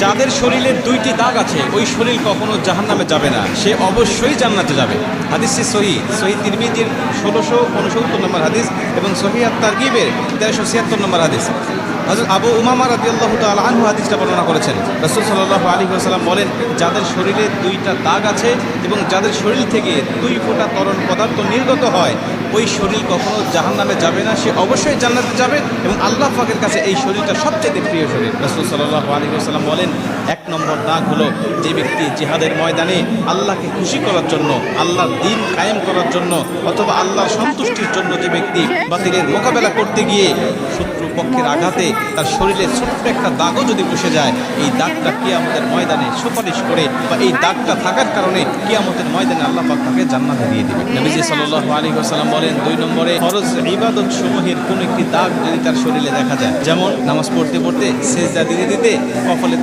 যাদের শরীরে দুইটি দাগ আছে ওই শরীর কখনো জাহান্নামে যাবে না, সে অবশ্যই জান্নাতে যাবে। হাদিসটি সহিহ তিরমিজির 1669 নম্বর হাদিস এবং সহিহ আত-তারগিবের 1376 নম্বর হাদিস। হযরত আবু উমামা রাদিয়াল্লাহু তাআলা আনহু হাদিসটা বর্ণনা করেছেন। রাসূল সাল্লাল্লাহু আলাইহি ওয়াসাল্লাম বলেন, যাদের শরীরে দুইটা দাগ আছে এবং যাদের শরীর থেকে 2 ফোঁটা তরল পদার্থ নির্গত হয় ওই শরীর কখনো জাহান্নামে যাবে না, সে অবশ্যই জান্নাতে যাবে এবং আল্লাহ পাকের কাছে এই শরীরটা সবচেয়ে প্রিয় শরীর। রাসূল সাল্লাল্লাহু আলাইহি ওয়াসাল্লাম বলেন, 1 নম্বর দাগ হলো যে ব্যক্তি জিহাদের ময়দানে আল্লাহকে খুশি করার জন্য, আল্লাহর দ্বীন কায়েম করার জন্য অথবা আল্লাহর সন্তুষ্টির জন্য যে ব্যক্তি বাতিলের মোকাবেলা করতে গিয়ে শত্রু পক্ষের আঘাতে তার শরীরে ছোট্ট একটা দাগও যদি বসে যায়, এই দাগটা কিয়ামতের ময়দানে সুপারিশ করে বা এই দাগটা থাকার কারণে কিয়ামতের ময়দানে আল্লাহ পাক তাকে জান্নাতে দিয়ে দিবেন। নবীজি সাল্লাল্লাহু আলাইহি ওয়াসাল্লাম বলেন, 2 নম্বরে ফরজ ইবাদত সমূহের কোন একটি দাগ যদি তার শরীরে দেখা যায়, যেমন নামাজ পড়তে পড়তে সিজদা দিতে দিতে কপালে